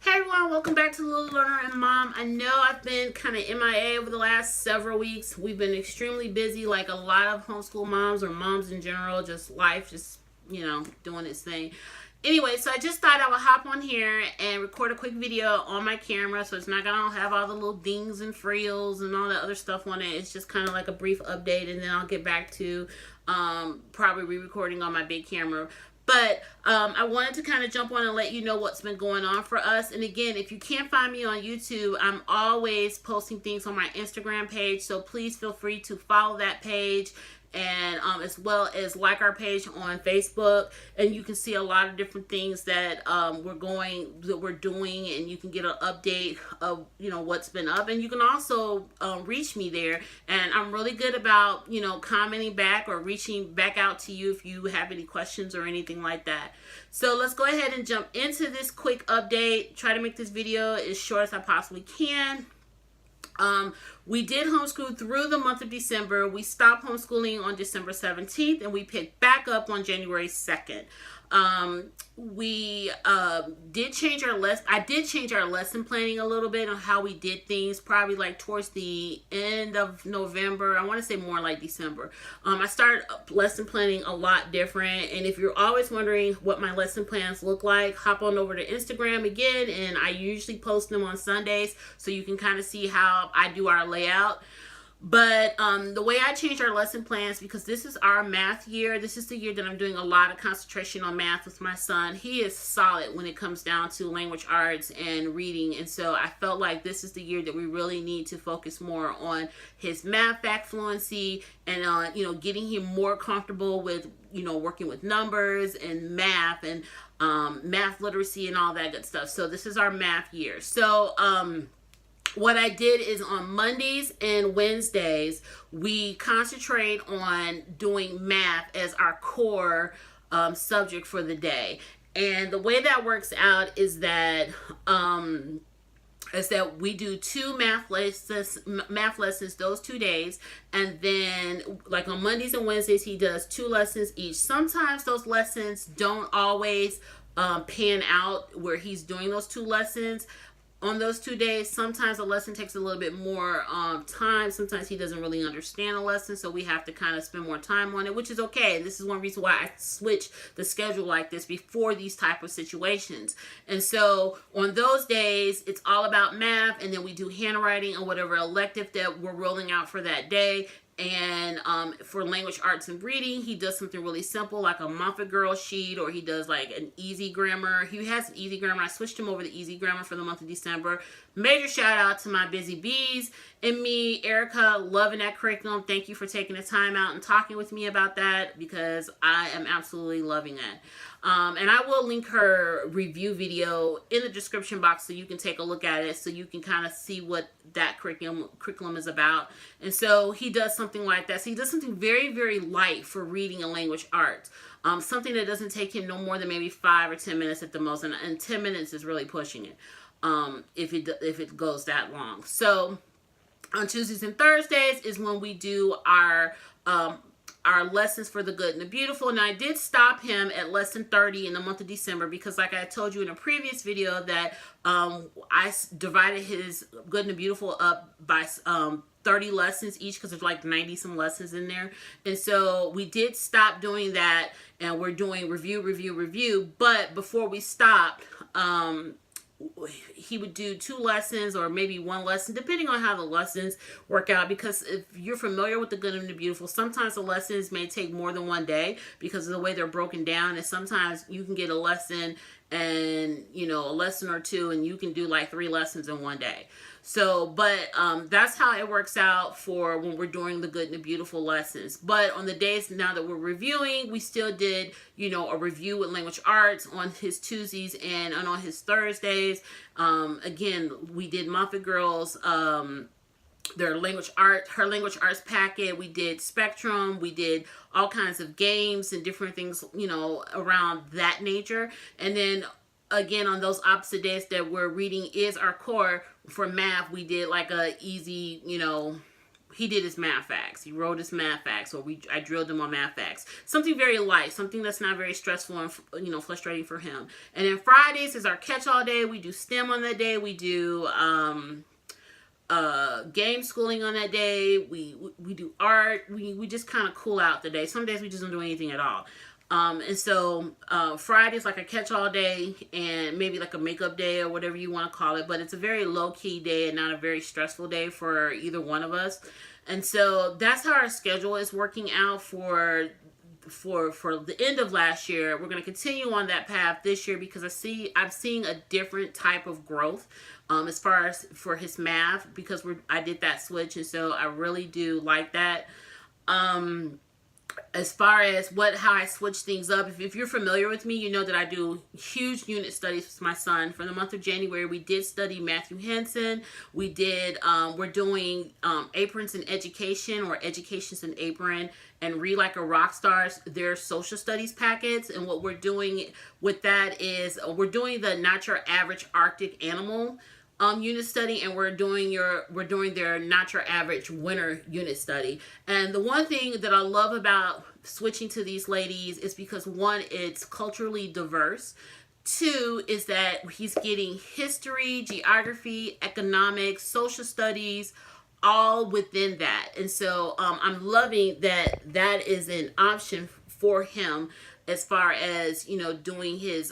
Hey everyone, welcome back to Little Learner and Mom. I know I've been kind of MIA over the last several weeks. We've been extremely busy, like a lot of homeschool moms or moms in general, just life, doing its thing. Anyway, so I just thought I would hop on here and record a quick video on my camera so it's not going to have all the little dings and frills and all that other stuff on it. It's just kind of like a brief update, and then I'll get back to probably re-recording on my big camera. But I wanted to kind of jump on and let you know what's been going on for us. And again, if you can't find me on YouTube, I'm always posting things on my Instagram page. So please feel free to follow that page, and as well as like our page on Facebook, and you can see a lot of different things that we're doing, and you can get an update of what's been up, and you can also reach me there, and I'm really good about commenting back or reaching back out to you if you have any questions or anything like that. So let's go ahead and jump into this quick update. Try to make this video as short as I possibly can. We did homeschool through the month of December. We stopped homeschooling on December 17th, and we picked back up on January 2nd. We did change our I did change our lesson planning a little bit on how we did things, probably like towards the end of November. I want to say more like December. I started lesson planning a lot different, and if you're always wondering what my lesson plans look like, hop on over to Instagram again, and I usually post them on Sundays so you can kind of see how I do our layout. But the way I change our lesson plans, because this is our math year, this is the year that I'm doing a lot of concentration on math with my son. He is solid when it comes down to language arts and reading, and so I felt like this is the year that we really need to focus more on his math fact fluency and getting him more comfortable with working with numbers and math and math literacy and all that good stuff. So this is our math year. So what I did is on Mondays and Wednesdays, we concentrate on doing math as our core subject for the day. And the way that works out is that we do two math lessons those 2 days, and then like on Mondays and Wednesdays he does 2 lessons each. Sometimes those lessons don't always pan out where he's doing those 2 lessons on those 2 days. Sometimes a lesson takes a little bit more time. Sometimes he doesn't really understand a lesson, so we have to kind of spend more time on it, which is okay. And this is one reason why I switch the schedule like this before these type of situations. And so on those days, it's all about math, and then we do handwriting and whatever elective that we're rolling out for that day. And for language arts and reading, he does something really simple like a Muffet Girl sheet, or he does like an easy grammar. He has an easy grammar. I switched him over to easy grammar for the month of December. Major shout out to my busy bees and me, Erica, loving that curriculum. Thank you for taking the time out and talking with me about that, because I am absolutely loving it. And I will link her review video in the description box so you can take a look at it, so you can kind of see what that curriculum is about. And so he does something like that. So he does something very, very light for reading and language arts. Something that doesn't take him no more than maybe 5 or 10 minutes at the most. And 10 minutes is really pushing it if it goes that long. So on Tuesdays and Thursdays is when we do our lessons for the good and the beautiful. And I did stop him at lesson 30 in the month of December, because like I told you in a previous video that I divided his good and the beautiful up by 30 lessons each, because there's like 90 some lessons in there. And so we did stop doing that, and we're doing review. But before we stopped, he would do 2 lessons or maybe 1 lesson, depending on how the lessons work out. Because if you're familiar with the good and the beautiful, sometimes the lessons may take more than 1 day because of the way they're broken down. And sometimes you can get a lesson and a lesson or 2, and you can do like 3 lessons in 1 day. So, but that's how it works out for when we're doing the good and the beautiful lessons. But on the days now that we're reviewing, we still did, a review with language arts on his Tuesdays and on his Thursdays. Again, we did Muffet Girls, her language arts packet. We did Spectrum. We did all kinds of games and different things, around that nature. And then again, on those opposite days that we're reading is our core for math, we did like a easy, he did his math facts. He wrote his math facts, or I drilled him on math facts. Something very light, something that's not very stressful and, you know, frustrating for him. And then Fridays is our catch-all day. We do STEM on that day. We do game schooling on that day. We do art. We just kind of cool out the day. Some days we just don't do anything at all. And so Friday's like a catch-all day, and maybe like a makeup day or whatever you want to call it. But it's a very low-key day and not a very stressful day for either one of us. And so that's how our schedule is working out for the end of last year. We're going to continue on that path this year because I'm seeing a different type of growth as far as for his math, because I did that switch, and so I really do like that. As far as how I switch things up, if you're familiar with me, you know that I do huge unit studies with my son. For the month of January, we did study Matthew Henson. We're doing Aprons in Education, or Education's an Apron, and Read Like a Rock Stars, their social studies packets. And what we're doing with that is we're doing the Not Your Average Arctic Animal unit study, and we're doing their Not Your Average Winter unit study. And the one thing that I love about switching to these ladies is because, one, it's culturally diverse. Two is that he's getting history, geography, economics, social studies, all within that. And so I'm loving that is an option for him as far as, you know, doing his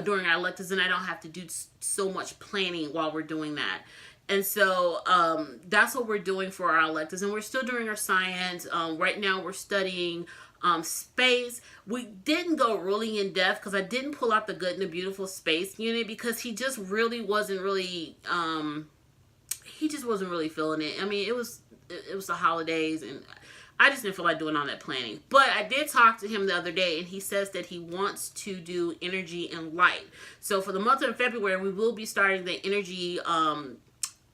during our electives, and I don't have to do so much planning while we're doing that. And so that's what we're doing for our electives, and we're still doing our science. Right now we're studying space. We didn't go really in depth because I didn't pull out the Good and the Beautiful space unit, because he just really wasn't really feeling it. I mean, it was the holidays, and I just didn't feel like doing all that planning. But I did talk to him the other day, and he says that he wants to do energy and light. So for the month of February, we will be starting the energy,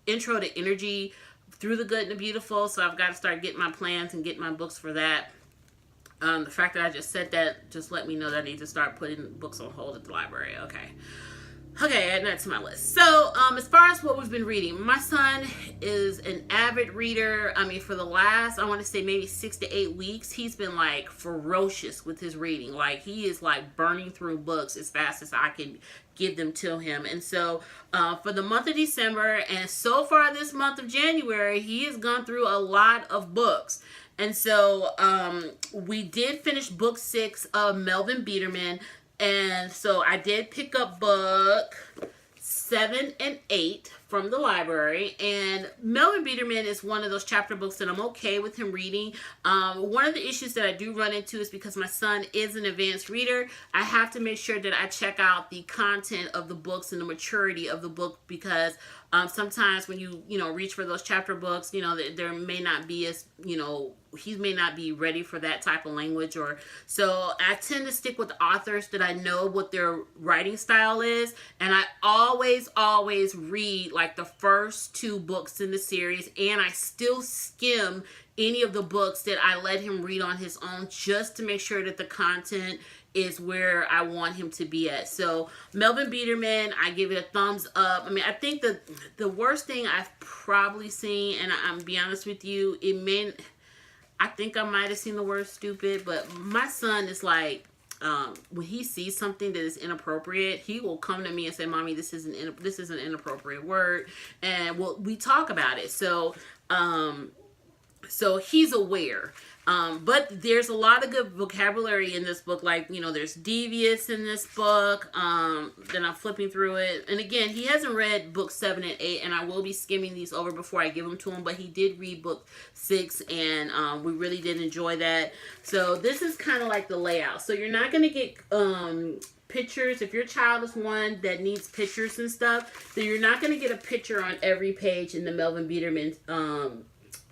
intro to energy through the Good and the Beautiful. So I've got to start getting my plans and getting my books for that. The fact that I just said that just let me know that I need to start putting books on hold at the library. Okay, add that to my list. So, as far as what we've been reading, my son is an avid reader. I mean, for the last, I want to say maybe 6 to 8 weeks, he's been like ferocious with his reading. Like, he is like burning through books as fast as I can give them to him. And so, for the month of December, and so far this month of January, he has gone through a lot of books. And so, we did finish book 6 of Melvin Biederman. And so I did pick up book 7 and 8 from the library. And Melvin Biederman is one of those chapter books that I'm okay with him reading. One of the issues that I do run into is because my son is an advanced reader, I have to make sure that I check out the content of the books and the maturity of the book, because sometimes when you reach for those chapter books, there may not be as, he may not be ready for that type of language. Or so I tend to stick with authors that I know what their writing style is. And I always read like the first 2 books in the series, and I still skim any of the books that I let him read on his own, just to make sure that the content is where I want him to be at. So Melvin Biederman, I give it a thumbs up. I mean, I think the worst thing I've probably seen, and I'm be honest with you, I think I might have seen the word stupid, but my son is like, when he sees something that is inappropriate, he will come to me and say, "Mommy, this is an inappropriate word," and we talk about it. So he's aware. But there's a lot of good vocabulary in this book. Like, there's devious in this book. Then I'm flipping through it. And again, he hasn't read book 7 and 8, and I will be skimming these over before I give them to him. But he did read book 6, and we really did enjoy that. So this is kind of like the layout. So you're not going to get pictures. If your child is one that needs pictures and stuff, then you're not going to get a picture on every page in the Melvin Biederman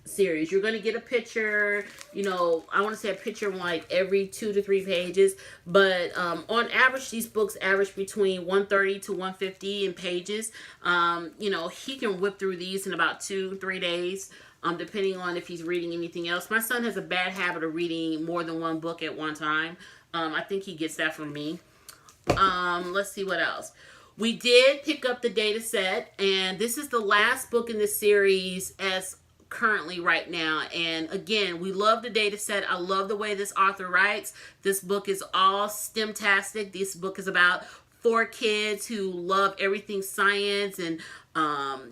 series. You're going to get a picture, I want to say a picture like every 2 to 3 pages, but on average, these books average between 130 to 150 in pages. He can whip through these in about 2-3 days, depending on if he's reading anything else. My son has a bad habit of reading more than one book at one time. I think he gets that from me. Let's see what else. We did pick up the data set, and this is the last book in this series as currently right now. And again, we love the data set. I love the way this author writes. This book is all STEM-tastic. This book is about 4 kids who love everything science, and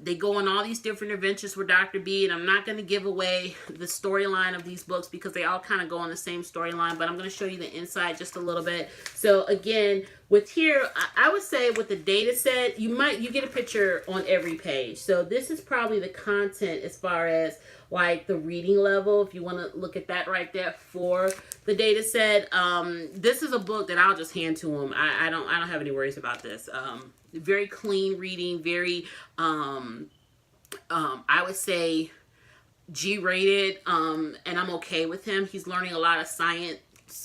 they go on all these different adventures with Dr. B. And I'm not going to give away the storyline of these books because they all kind of go on the same storyline, but I'm going to show you the inside just a little bit. So again, with here, I would say with the data set, you get a picture on every page. So this is probably the content as far as like the reading level, if you want to look at that right there for the data set. This is a book that I'll just hand to him. I don't have any worries about this. Very clean reading, very I would say G-rated, and I'm okay with him. He's learning a lot of science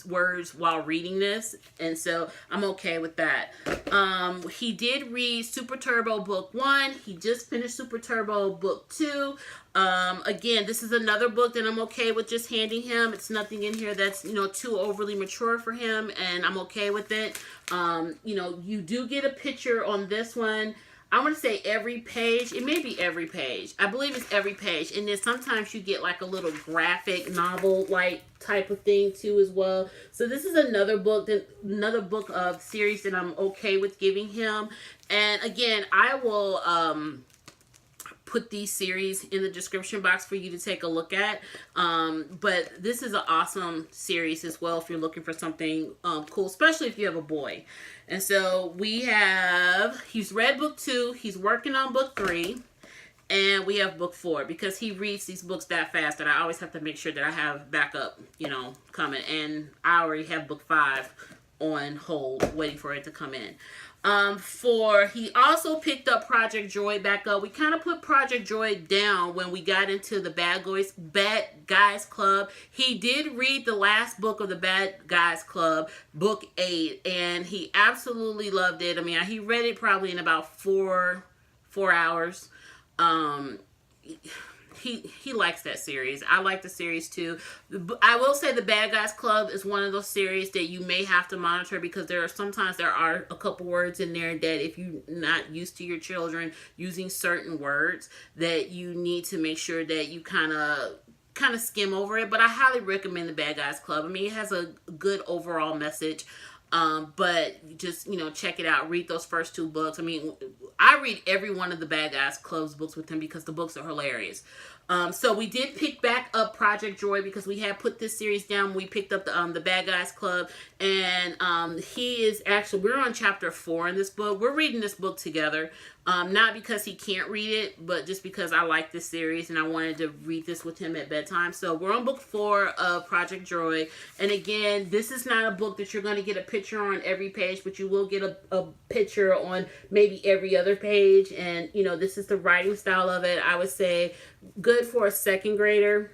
words while reading this, and so I'm okay with that. He did read Super Turbo Book 1. He just finished Super Turbo Book 2. Again, this is another book that I'm okay with just handing him. It's nothing in here that's, too overly mature for him, and I'm okay with it. You do get a picture on this one. I want to say every page. It may be every page. I believe it's every page. And then sometimes you get like a little graphic novel-like type of thing too as well. So this is another book of series that I'm okay with giving him. And again, I will put these series in the description box for you to take a look at. But this is an awesome series as well if you're looking for something cool, especially if you have a boy. And so he's read book 2, he's working on book 3, and we have book 4 because he reads these books that fast that I always have to make sure that I have backup, coming. And I already have book 5 on hold waiting for it to come in. He also picked up Project Joy back up. We kind of put Project Joy down when we got into the Bad Guys Club. He did read the last book of the Bad Guys Club, book 8, and he absolutely loved it. I mean, he read it probably in about 4 hours. He likes that series. I like the series too. I will say the Bad Guys Club is one of those series that you may have to monitor because there are a couple words in there that if you're not used to your children using certain words, that you need to make sure that you kind of skim over it. But I highly recommend the Bad Guys Club. I mean, it has a good overall message. But just, check it out. Read those first 2 books. I mean, I read every one of the Bad Guys Club's books with him because the books are hilarious. So we did pick back up Project Joy because we had put this series down. We picked up the Bad Guys Club, and we're on chapter 4 in this book. We're reading this book together, not because he can't read it, but just because I like this series and I wanted to read this with him at bedtime. So we're on book 4 of Project Joy, and again, this is not a book that you're going to get a picture on every page, but you will get a picture on maybe every other page. And this is the writing style of it. I would say good for a 2nd grader.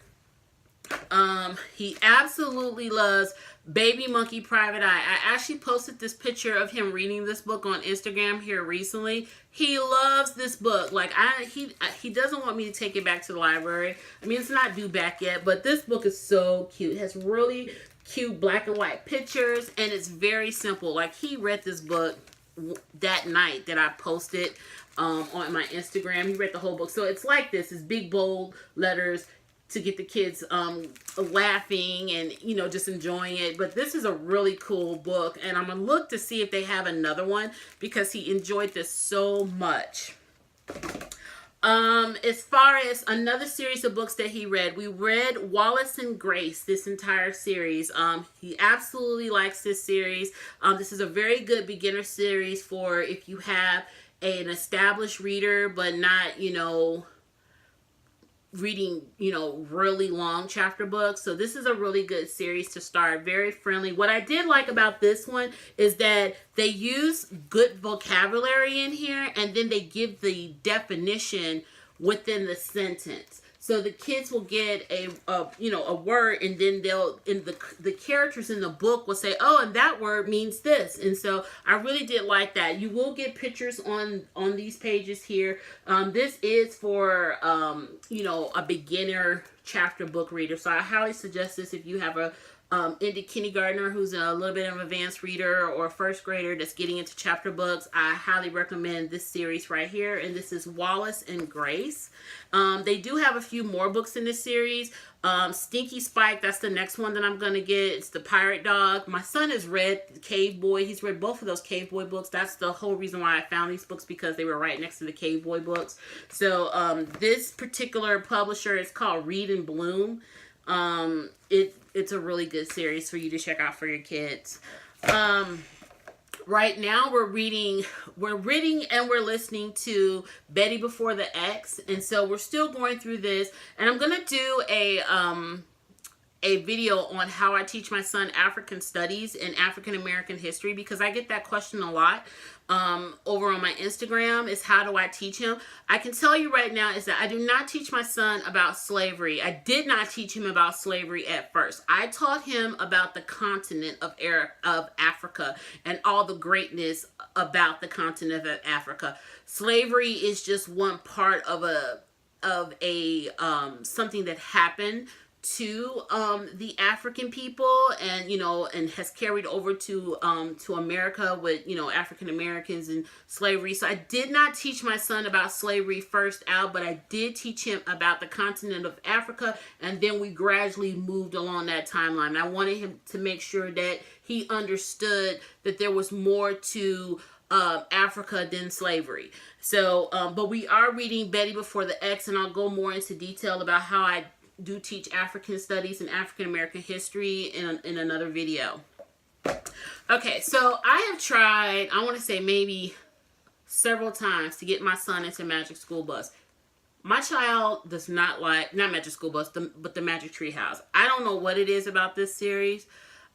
He absolutely loves Baby Monkey Private Eye. I actually posted this picture of him reading this book on Instagram here recently. He loves this book. Like he doesn't want me to take it back to the library. I mean, it's not due back yet, but this book is so cute. It has really cute black and white pictures, and it's very simple. Like he read this book that night that I posted on my Instagram. He read the whole book. So it's like this. It's big bold letters to get the kids laughing and just enjoying it. But this is a really cool book, and I'm gonna look to see if they have another one because he enjoyed this so much. As far as another series of books that he read, we read Wallace and Grace, this entire series. He absolutely likes this series. This is a very good beginner series for if you have an established reader but not reading really long chapter books. So this is a really good series to start. Very friendly. What I did like about this one is that they use good vocabulary in here, and then they give the definition within the sentence. So the kids will get a word, and then the characters in the book will say, oh, and that word means this. And so I really did like that. You will get pictures on these pages here. This is for a beginner chapter book reader. So I highly suggest this if you have into kindergartner who's a little bit of an advanced reader, or a first grader that's getting into chapter books, I highly recommend this series right here. And this is Wallace and Grace. They do have a few more books in this series. Stinky Spike, that's the next one that I'm going to get. It's the pirate dog. My son has read the Cave Boy. He's read both of those Cave Boy books. That's the whole reason why I found these books, because they were right next to the Cave Boy books. So this particular publisher is called Read and Bloom. It's a really good series for you to check out for your kids. Right now we're reading and we're listening to Betty Before the X, and so we're still going through this, and I'm gonna do a video on how I teach my son African studies and African American history, because I get that question a lot over on my Instagram, is how do I teach him? I can tell you right now is that I do not teach my son about slavery. I did not teach him about slavery at first. I taught him about the continent of Africa and all the greatness about the continent of Africa. Slavery is just one part of something that happened to the African people, and and has carried over to America with African Americans and slavery. So I did not teach my son about slavery first out, but I did teach him about the continent of Africa, and then we gradually moved along that timeline. I wanted him to make sure that he understood that there was more to Africa than slavery. So but we are reading Betty Before the X, and I'll go more into detail about how I do teach African studies and African American history in another video. Okay, so I have tried, I want to say maybe several times, to get my son into Magic School Bus. My child does not like, not Magic School Bus, but the Magic Tree House. I don't know what it is about this series.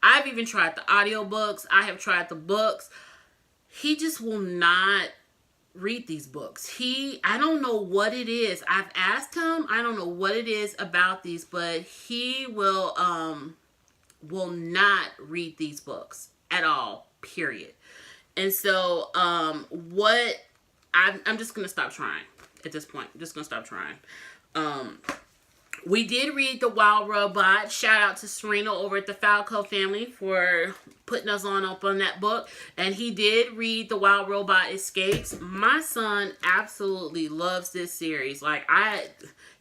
I've even tried the audiobooks. I have tried the books. He just will not read these books. I don't know what it is. I've asked him. I don't know what it is about these, but he will not read these books at all, period. And so I'm just gonna stop trying at this point. I'm just gonna stop trying. We did read The Wild Robot. Shout out to Serena over at the Falco family for putting us up on that book. And he did read The Wild Robot Escapes. My son absolutely loves this series.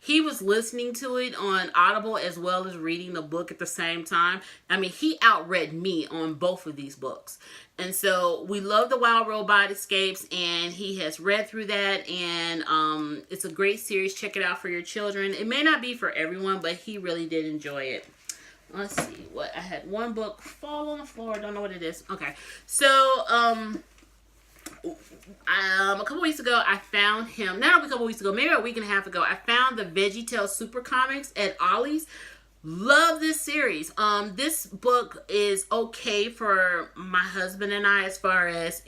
He was listening to it on Audible as well as reading the book at the same time. I mean, he outread me on both of these books. And so we love The Wild Robot Escapes, and he has read through that, and it's a great series. Check it out for your children. It may not be for everyone, but he really did enjoy it. Let's see what I had. One book fall on the floor. Don't know what it is. Okay, so a couple weeks ago, I found him. Not a couple weeks ago, maybe a week and a half ago. I found the VeggieTales Super Comics at Ollie's. Love this series. This book is okay for my husband and I, as far as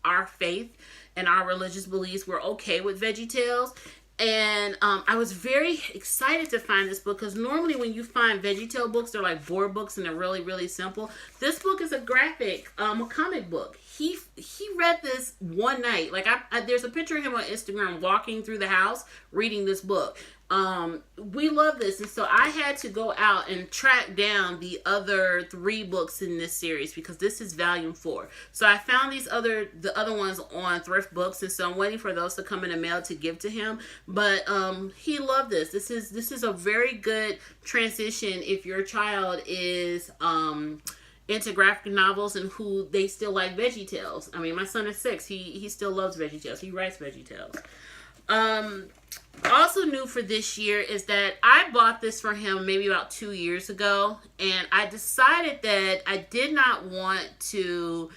our faith and our religious beliefs. We're okay with VeggieTales. And I was very excited to find this book, because normally when you find VeggieTale books, they're like board books and they're really, really simple. This book is a graphic, a comic book. He read this one night. There's a picture of him on Instagram walking through the house reading this book. We love this, and so I had to go out and track down the other 3 books in this series, because this is volume 4. So I found the other ones on Thrift Books, and so I'm waiting for those to come in the mail to give to him. But he loved this. This is a very good transition if your child is into graphic novels and who they still like VeggieTales. I mean, my son is 6. He still loves VeggieTales. He writes VeggieTales. Also new for this year is that I bought this for him maybe about 2 years ago, and I decided that I did not want to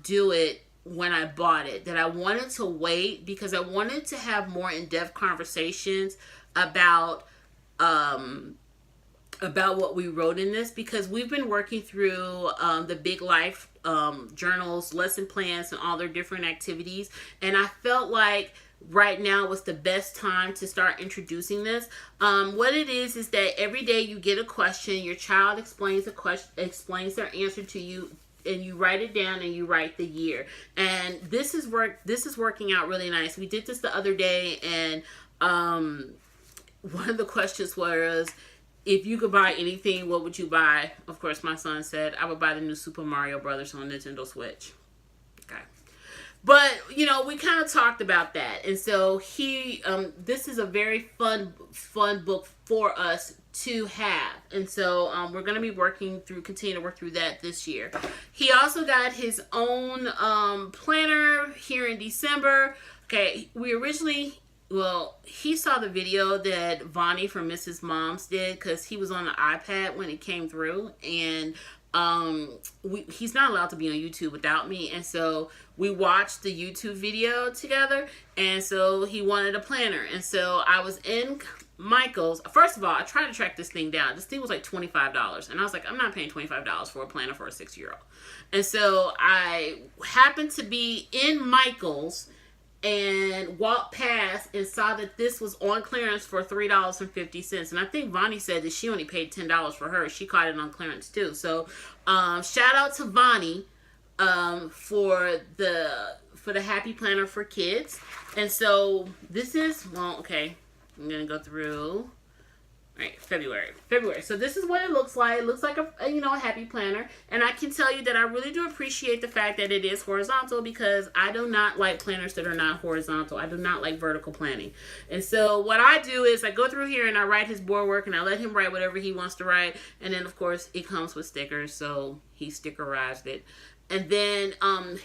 do it when I bought it, that I wanted to wait, because I wanted to have more in-depth conversations about what we wrote in this, because we've been working through the Big Life journals, lesson plans, and all their different activities, and I felt like right now was the best time to start introducing this. What it is that every day you get a question, your child explains their answer to you, and you write it down and you write the year. And this is working out really nice. We did this the other day, and one of the questions was, if you could buy anything, what would you buy? Of course, my son said, I would buy the new Super Mario Brothers on Nintendo Switch. Okay. But, you know, we kind of talked about that. And so this is a very fun book for us to have. And so we're going to be continue to work through that this year. He also got his own planner here in December. Okay, he saw the video that Vonnie from Mrs. Moms did because he was on the iPad when it came through, and he's not allowed to be on YouTube without me, and so we watched the YouTube video together, and so he wanted a planner, and so I was in Michael's. First of all, I tried to track this thing down. This thing was like $25, and I was like, I'm not paying $25 for a planner for a 6-year-old. And so I happened to be in Michael's and walked past and saw that this was on clearance for $3.50. And I think Vonnie said that she only paid $10 for hers. She caught it on clearance too. So shout out to Vonnie for the Happy Planner for Kids. And so this is, okay, I'm going to go through. Right, February. So this is what it looks like. It looks like a happy planner. And I can tell you that I really do appreciate the fact that it is horizontal, because I do not like planners that are not horizontal. I do not like vertical planning. And so what I do is I go through here and I write his board work, and I let him write whatever he wants to write. And then of course it comes with stickers, so he stickerized it. And then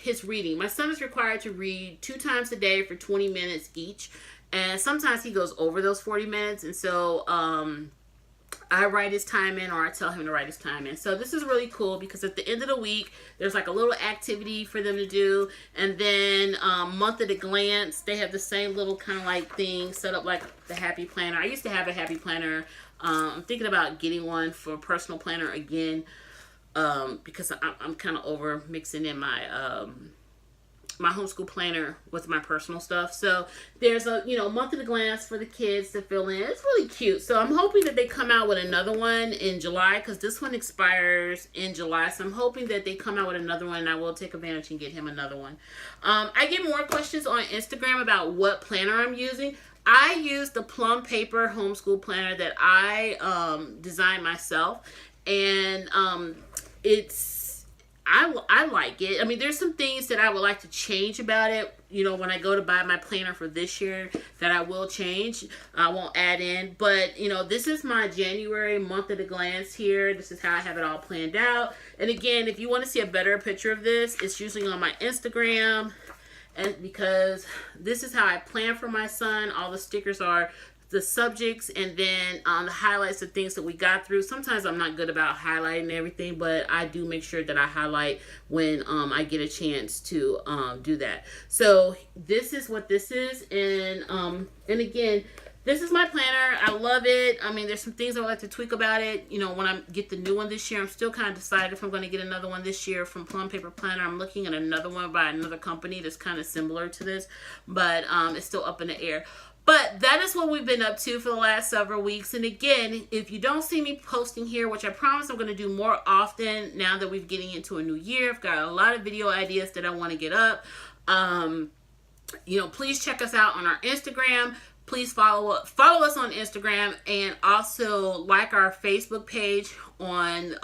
his reading. My son is required to read 2 times a day for 20 minutes each. And sometimes he goes over those 40 minutes. And so I write his time in, or I tell him to write his time in. So this is really cool because at the end of the week, there's like a little activity for them to do. And then month at a glance, they have the same little kind of like thing set up like the Happy Planner. I used to have a Happy Planner. I'm thinking about getting one for a personal planner again, because I'm kind of over mixing in my my homeschool planner with my personal stuff. So there's a month at a glance for the kids to fill in. It's really cute. So I'm hoping that they come out with another one in July, because this one expires in July. So I'm hoping that they come out with another one, and I will take advantage and get him another one. I get more questions on Instagram about what planner I'm using. I use the Plum Paper Homeschool Planner that I designed myself, and I like it. I mean, there's some things that I would like to change about it, when I go to buy my planner for this year, that I will change. I won't add in. But, this is my January month at a glance here. This is how I have it all planned out. And again, if you want to see a better picture of this, it's usually on my Instagram. And because this is how I plan for my son. All the stickers are the subjects, and then the highlights of things that we got through. Sometimes I'm not good about highlighting everything, but I do make sure that I highlight when I get a chance to do that. So this is what this is, and again, this is my planner. I love it. I mean, there's some things I would like to tweak about it. When I get the new one this year, I'm still kind of decided if I'm going to get another one this year from Plum Paper Planner. I'm looking at another one by another company that's kind of similar to this, but it's still up in the air. But that is what we've been up to for the last several weeks. And again, if you don't see me posting here, which I promise I'm going to do more often now that we're getting into a new year, I've got a lot of video ideas that I want to get up. Please check us out on our Instagram. Please follow us on Instagram, and also like our Facebook page on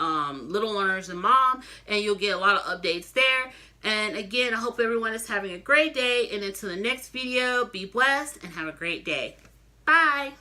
Little Learners and Mom, and you'll get a lot of updates there. And again, I hope everyone is having a great day, and until the next video, be blessed and have a great day. Bye.